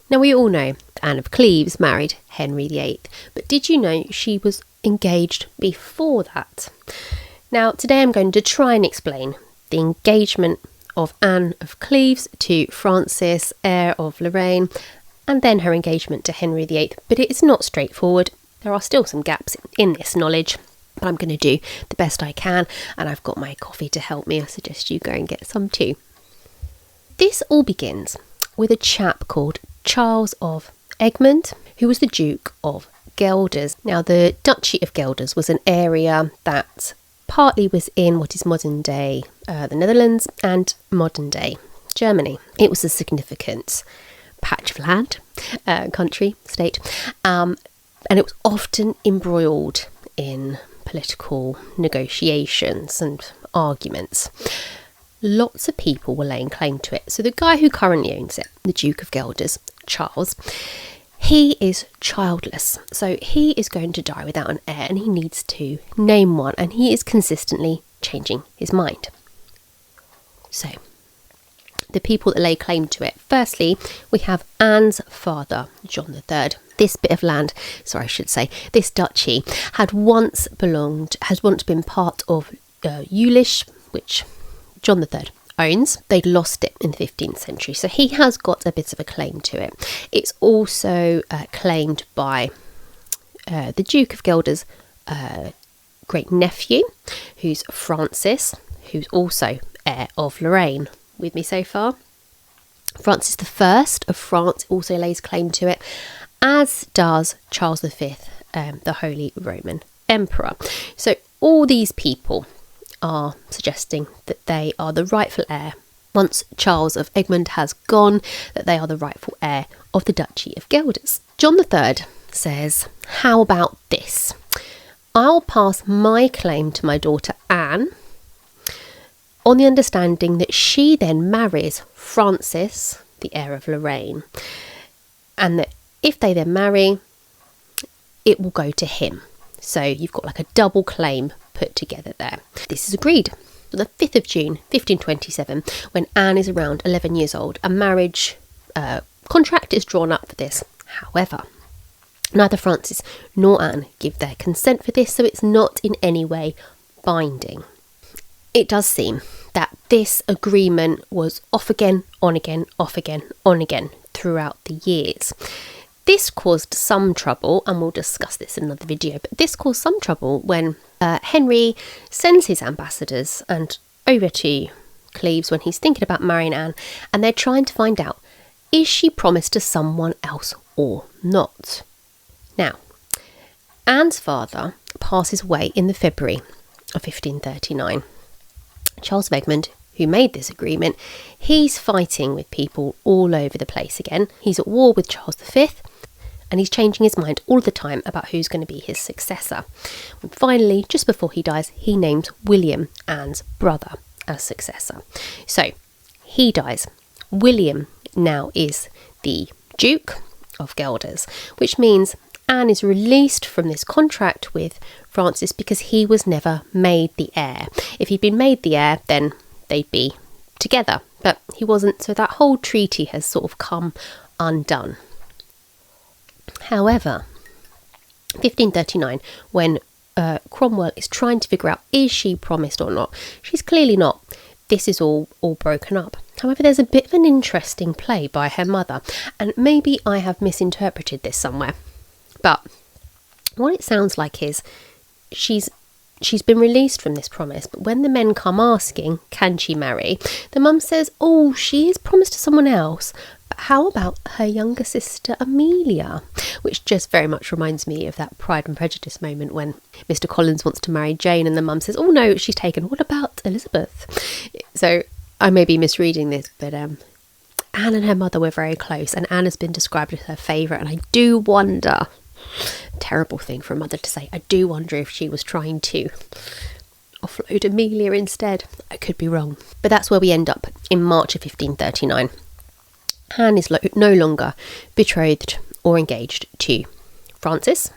Now, we all know Anne of Cleves married Henry VIII, but did you know she was engaged before that? Now, today I'm going to try and explain the engagement of Anne of Cleves to Francis, heir of Lorraine, and then her engagement to Henry VIII, but it is not straightforward. There are still some gaps in this knowledge, but I'm going to do the best I can, and I've got my coffee to help me. I suggest you go and get some too. This all begins with a chap called Charles of Egmont, who was the Duke of Guelders. Now, the Duchy of Guelders was an area that partly was in what is modern day the Netherlands and modern day Germany. It was a significant patch of land, country, state, and it was often embroiled in political negotiations and arguments. Lots of people were laying claim to it. So the guy who currently owns it, the Duke of Guelders, Charles, he is childless. So he is going to die without an heir, and he needs to name one, and he is consistently changing his mind. So the people that lay claim to it. Firstly, we have Anne's father, John III. This bit of land, this duchy, has once been part of Jülich, which John III owns. They'd lost it in the 15th century, so he has got a bit of a claim to it. It's also claimed by the Duke of Guelders' great nephew, who's Francis, who's also heir of Lorraine. With me so far? Francis I of France also lays claim to it, as does Charles V, the Holy Roman Emperor. So all these people are suggesting that they are the rightful heir. Once Charles of Egmont has gone, that they are the rightful heir of the Duchy of Guelders. John III says, how about this? I'll pass my claim to my daughter Anne on the understanding that she then marries Francis, the heir of Lorraine, and that if they then marry, it will go to him. So you've got like a double claim put together there. This is agreed. On the 5th of June 1527, when Anne is around 11 years old, a marriage contract is drawn up for this. However, neither Francis nor Anne give their consent for this, so it's not in any way binding. It does seem that this agreement was off again, on again, off again, on again throughout the years. This caused some trouble, and we'll discuss this in another video, but this caused some trouble when Henry sends his ambassadors and over to Cleves when he's thinking about marrying Anne, and they're trying to find out, is she promised to someone else or not? Now, Anne's father passes away in the February of 1539. Charles of Egmont, who made this agreement, he's fighting with people all over the place again. He's at war with Charles V, and he's changing his mind all the time about who's going to be his successor. And finally, just before he dies, he names William, Anne's brother, as successor. So he dies. William now is the Duke of Guelders, which means Anne is released from this contract with Francis because he was never made the heir. If he'd been made the heir, then they'd be together, but he wasn't, so that whole treaty has sort of come undone. However, 1539, when Cromwell is trying to figure out, is she promised or not? She's clearly not. This is all broken up. However, there's a bit of an interesting play by her mother, and maybe I have misinterpreted this somewhere. But what it sounds like is she's been released from this promise, but when the men come asking, can she marry? The mum says, oh, she is promised to someone else, but how about her younger sister Amelia? Which just very much reminds me of that Pride and Prejudice moment when Mr. Collins wants to marry Jane and the mum says, oh no, she's taken. What about Elizabeth? So I may be misreading this, but Anne and her mother were very close, and Anne has been described as her favourite, and I do wonder, terrible thing for a mother to say, I do wonder if she was trying to offload Amelia instead. I could be wrong. But that's where we end up in March of 1539. Anne is no longer betrothed or engaged to Francis.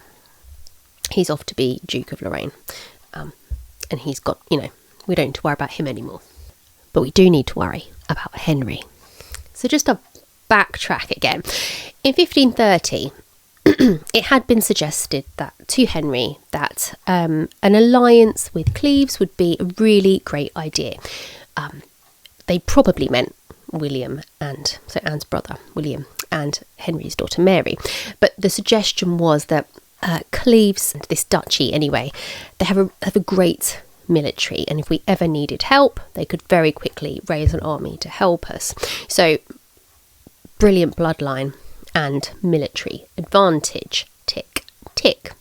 He's off to be Duke of Lorraine. And he's got, we don't need to worry about him anymore. But we do need to worry about Henry. So just to backtrack again. In 1530, it had been suggested that to Henry that an alliance with Cleves would be a really great idea. They probably meant William and, so Anne's brother, William, and Henry's daughter Mary. But the suggestion was that Cleves, this duchy anyway, they have a great military, and if we ever needed help, they could very quickly raise an army to help us. So, brilliant bloodline and military advantage. Tick, tick.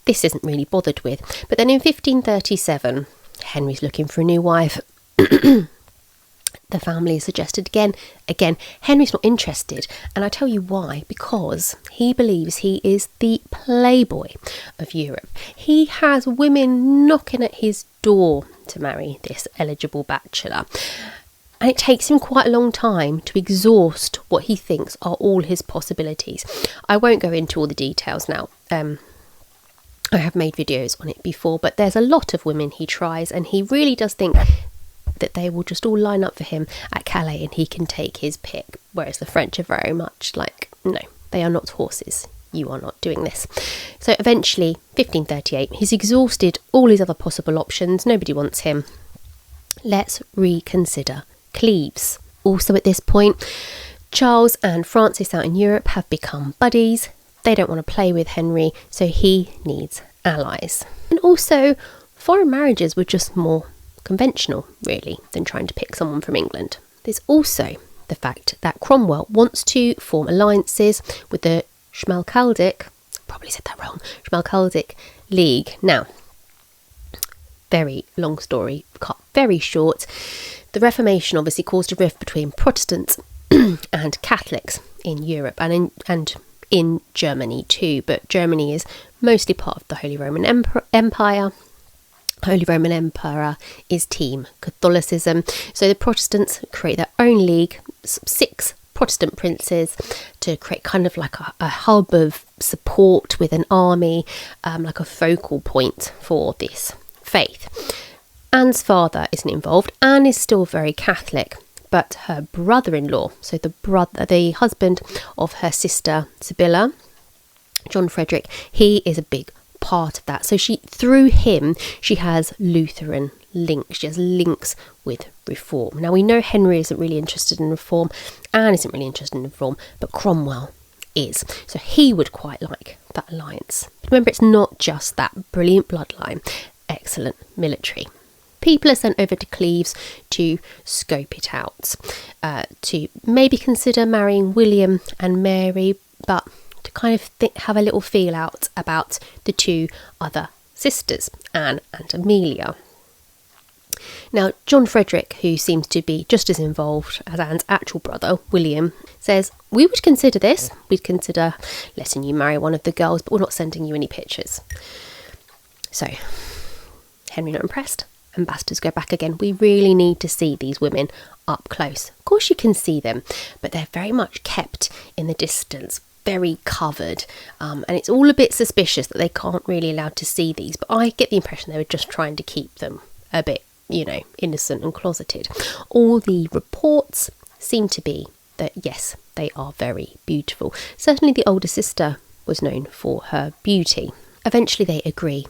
This isn't really bothered with. But then in 1537, Henry's looking for a new wife. The family suggested again, Henry's not interested, and I tell you why, because he believes he is the playboy of Europe. He has women knocking at his door to marry this eligible bachelor, and it takes him quite a long time to exhaust what he thinks are all his possibilities. I won't go into all the details now. I have made videos on it before, but there's a lot of women he tries, and he really does think that they will just all line up for him at Calais and he can take his pick, whereas the French are very much like, no, they are not horses, you are not doing this. So eventually, 1538, he's exhausted all his other possible options, nobody wants him. Let's reconsider Cleves. Also at this point, Charles and Francis out in Europe have become buddies. They don't want to play with Henry, so he needs allies. And also, foreign marriages were just more conventional, really, than trying to pick someone from England. There's also the fact that Cromwell wants to form alliances with the Schmalkaldic, probably said that wrong, Schmalkaldic League. Now, very long story, cut very short. The Reformation obviously caused a rift between Protestants and Catholics in Europe and in Germany too, but Germany is mostly part of the Holy Roman Empire. Holy Roman Emperor is Team Catholicism. So the Protestants create their own league, 6 Protestant princes, to create kind of like a hub of support with an army, like a focal point for this faith. Anne's father isn't involved. Anne is still very Catholic, but her brother-in-law, so the husband of her sister Sibylla, John Frederick, he is a big part of that. So through him, she has Lutheran links. She has links with reform. Now we know Henry isn't really interested in reform, Anne isn't really interested in reform, but Cromwell is. So he would quite like that alliance. But remember, it's not just that brilliant bloodline, excellent military. People are sent over to Cleves to scope it out, to maybe consider marrying William and Mary, but to kind of have a little feel out about the 2 other sisters, Anne and Amelia. Now, John Frederick, who seems to be just as involved as Anne's actual brother, William, says, we would consider this. We'd consider letting you marry one of the girls, but we're not sending you any pictures. So, Henry not impressed. Ambassadors go back again. We really need to see these women up close. Of course you can see them, but they're very much kept in the distance, very covered, and it's all a bit suspicious that they can't really allow to see these, but I get the impression they were just trying to keep them a bit, innocent and closeted. All the reports seem to be that yes, they are very beautiful. Certainly the older sister was known for her beauty. Eventually they agree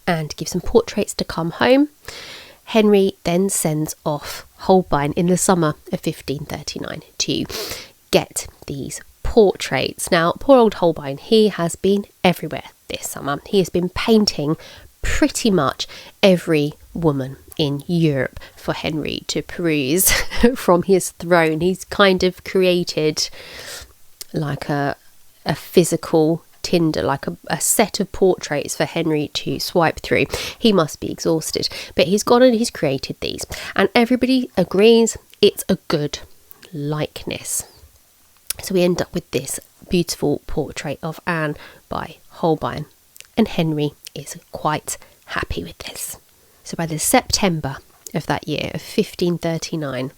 and give some portraits to come home. Henry then sends off Holbein in the summer of 1539 to get these portraits. Now, poor old Holbein, he has been everywhere this summer. He has been painting pretty much every woman in Europe for Henry to peruse from his throne. He's kind of created like a physical Tinder, like a set of portraits for Henry to swipe through. He must be exhausted, but he's gone and he's created these, and everybody agrees it's a good likeness. So we end up with this beautiful portrait of Anne by Holbein, and Henry is quite happy with this. So by the September of that year of 1539,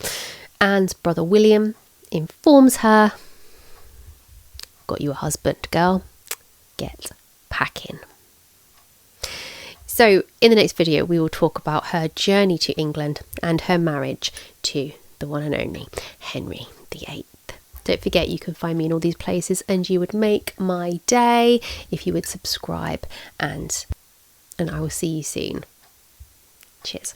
Anne's brother William informs her, got you a husband, girl, get packing. So in the next video we will talk about her journey to England and her marriage to the one and only Henry VIII. Don't forget you can find me in all these places, and you would make my day if you would subscribe, and I will see you soon. Cheers.